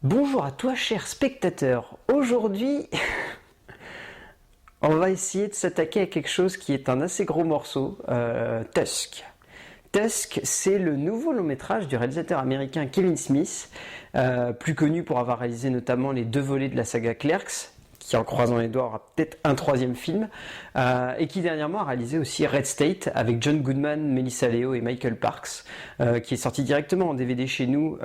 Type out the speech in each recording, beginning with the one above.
Bonjour à toi, cher spectateur. Aujourd'hui, on va essayer de s'attaquer à quelque chose qui est un assez gros morceau, Tusk. Tusk, c'est le nouveau long métrage du réalisateur américain Kevin Smith, plus connu pour avoir réalisé notamment les 2 volets de la saga Clerks, qui en croisant les doigts aura peut-être un 3e film, et qui dernièrement a réalisé aussi Red State avec John Goodman, Melissa Leo et Michael Parks, qui est sorti directement en DVD chez nous,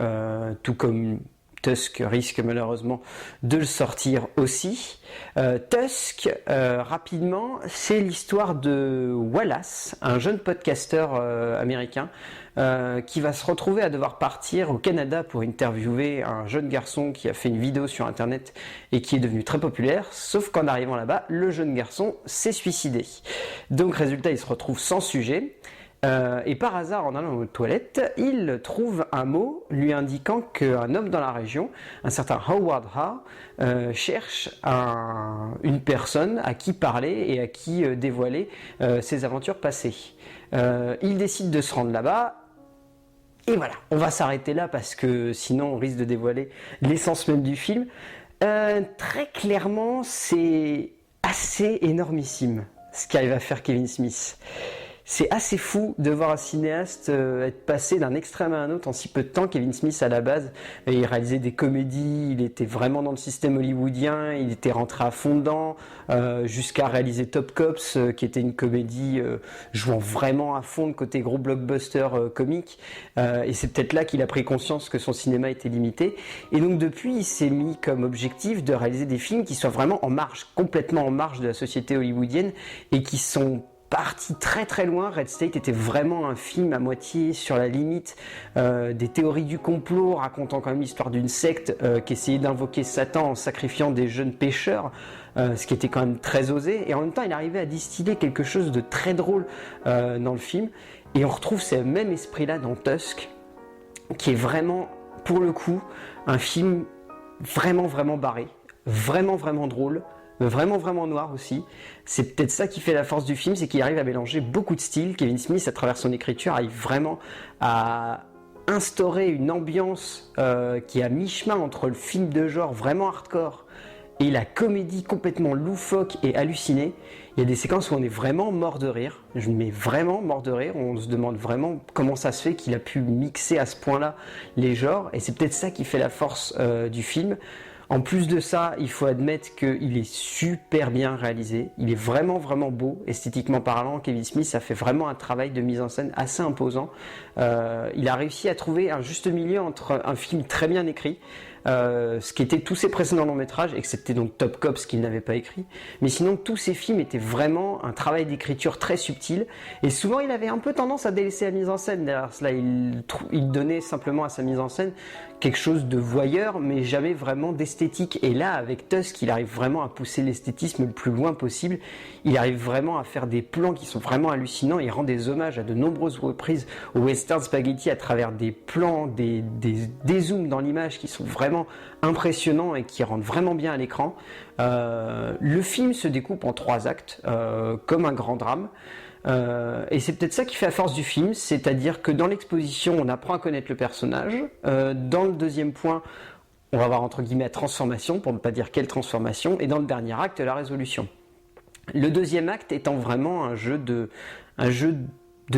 tout comme Tusk risque malheureusement de le sortir aussi. Tusk, rapidement, c'est l'histoire de Wallace, un jeune podcasteur américain qui va se retrouver à devoir partir au Canada pour interviewer un jeune garçon qui a fait une vidéo sur internet et qui est devenu très populaire, sauf qu'en arrivant là-bas, le jeune garçon s'est suicidé. Donc résultat, il se retrouve sans sujet. Et par hasard, en allant aux toilettes, il trouve un mot lui indiquant qu'un homme dans la région, un certain Howard Ha, cherche une personne à qui parler et à qui dévoiler ses aventures passées. Il décide de se rendre là-bas. Et voilà, on va s'arrêter là parce que sinon on risque de dévoiler l'essence même du film. Très clairement, c'est assez énormissime ce qu'arrive à faire Kevin Smith. C'est assez fou de voir un cinéaste être passé d'un extrême à un autre en si peu de temps. Kevin Smith, à la base, il réalisait des comédies, il était vraiment dans le système hollywoodien, il était rentré à fond dedans, jusqu'à réaliser Top Cops, qui était une comédie jouant vraiment à fond de côté gros blockbuster comique. Et c'est peut-être là qu'il a pris conscience que son cinéma était limité. Et donc depuis, il s'est mis comme objectif de réaliser des films qui soient vraiment en marge, complètement en marge de la société hollywoodienne, et qui sont parti très très loin. Red State était vraiment un film à moitié sur la limite des théories du complot, racontant quand même l'histoire d'une secte qui essayait d'invoquer Satan en sacrifiant des jeunes pêcheurs, ce qui était quand même très osé, et en même temps il arrivait à distiller quelque chose de très drôle dans le film, et on retrouve ce même esprit là dans Tusk, qui est vraiment, pour le coup, un film vraiment vraiment barré, vraiment vraiment drôle, vraiment vraiment noir aussi. C'est peut-être ça qui fait la force du film, c'est qu'il arrive à mélanger beaucoup de styles. Kevin Smith, à travers son écriture, arrive vraiment à instaurer une ambiance qui est à mi-chemin entre le film de genre vraiment hardcore et la comédie complètement loufoque et hallucinée. Il y a des séquences où on est vraiment mort de rire, mais vraiment mort de rire. On se demande vraiment comment ça se fait qu'il a pu mixer à ce point-là les genres, et c'est peut-être ça qui fait la force du film. En plus de ça, il faut admettre qu'il est super bien réalisé. Il est vraiment vraiment beau, esthétiquement parlant. Kevin Smith a fait vraiment un travail de mise en scène assez imposant. Il a réussi à trouver un juste milieu entre un film très bien écrit, ce qui était tous ses précédents longs métrages, excepté donc Top Cops qu'il n'avait pas écrit. Mais sinon, tous ses films étaient vraiment un travail d'écriture très subtil. Et souvent, il avait un peu tendance à délaisser la mise en scène. Derrière cela, il donnait simplement à sa mise en scène quelque chose de voyeur, mais jamais vraiment d'esthétique. Et là, avec Tusk, il arrive vraiment à pousser l'esthétisme le plus loin possible. Il arrive vraiment à faire des plans qui sont vraiment hallucinants. Il rend des hommages à de nombreuses reprises au western spaghetti à travers des plans, des zooms dans l'image qui sont vraiment impressionnants et qui rendent vraiment bien à l'écran. Le film se découpe en 3 actes, comme un grand drame. Et c'est peut-être ça qui fait la force du film, c'est-à-dire que dans l'exposition, on apprend à connaître le personnage. Dans le deuxième point, on va voir entre guillemets la transformation, pour ne pas dire quelle transformation, et dans le dernier acte, la résolution. Le deuxième acte étant vraiment un jeu de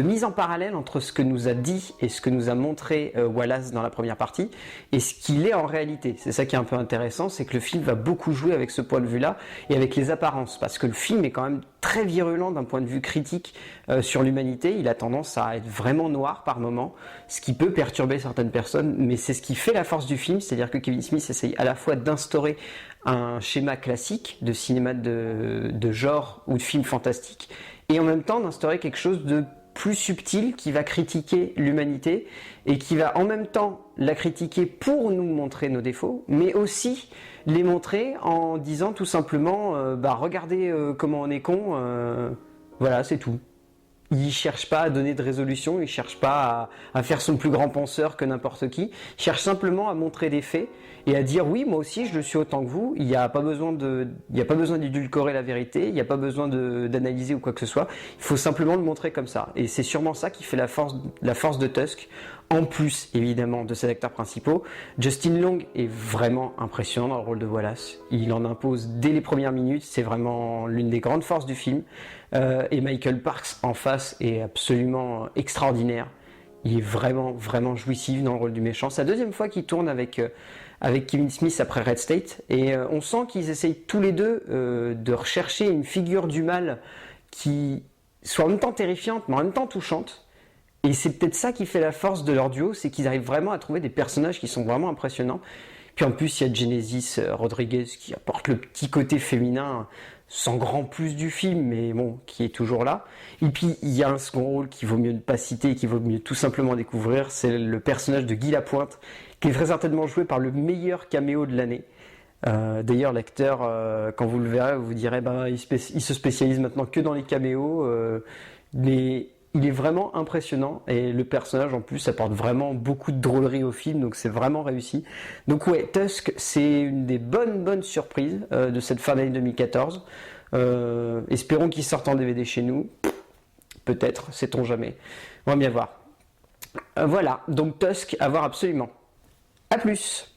mise en parallèle entre ce que nous a dit et ce que nous a montré Wallace dans la première partie et ce qu'il est en réalité. C'est ça qui est un peu intéressant, c'est que le film va beaucoup jouer avec ce point de vue-là et avec les apparences, parce que le film est quand même très virulent d'un point de vue critique sur l'humanité. Il a tendance à être vraiment noir par moments, ce qui peut perturber certaines personnes, mais c'est ce qui fait la force du film, c'est-à-dire que Kevin Smith essaye à la fois d'instaurer un schéma classique de cinéma de genre ou de film fantastique, et en même temps d'instaurer quelque chose de plus subtil qui va critiquer l'humanité et qui va en même temps la critiquer pour nous montrer nos défauts, mais aussi les montrer en disant tout simplement regardez comment on est con, voilà, c'est tout. Il cherche pas à donner de résolution, il cherche pas à faire son plus grand penseur que n'importe qui, il cherche simplement à montrer des faits et à dire oui, moi aussi je le suis autant que vous, il n'y a pas besoin d'édulcorer la vérité, il n'y a pas besoin d'analyser ou quoi que ce soit, il faut simplement le montrer comme ça. Et c'est sûrement ça qui fait la force de Tusk, en plus évidemment de ses acteurs principaux. Justin Long est vraiment impressionnant dans le rôle de Wallace. Il en impose dès les premières minutes, c'est vraiment l'une des grandes forces du film. Et Michael Parks en face est absolument extraordinaire. Il est vraiment, vraiment jouissif dans le rôle du méchant. C'est la deuxième fois qu'il tourne avec Kevin Smith après Red State. Et on sent qu'ils essayent tous les deux de rechercher une figure du mal qui soit en même temps terrifiante, mais en même temps touchante. Et c'est peut-être ça qui fait la force de leur duo, c'est qu'ils arrivent vraiment à trouver des personnages qui sont vraiment impressionnants. Puis en plus, il y a Genesis Rodriguez qui apporte le petit côté féminin, sans grand plus du film, mais bon, qui est toujours là. Et puis, il y a un second rôle qu'il vaut mieux ne pas citer, qu'il vaut mieux tout simplement découvrir, c'est le personnage de Guy Lapointe, qui est très certainement joué par le meilleur caméo de l'année. D'ailleurs, l'acteur, quand vous le verrez, vous direz, il se spécialise maintenant que dans les caméos, mais il est vraiment impressionnant et le personnage en plus apporte vraiment beaucoup de drôlerie au film, donc c'est vraiment réussi. Donc ouais, Tusk, c'est une des bonnes surprises de cette fin d'année 2014. Espérons qu'il sorte en DVD chez nous. Peut-être, sait-on jamais. On va bien voir. Voilà, donc Tusk à voir absolument. A plus.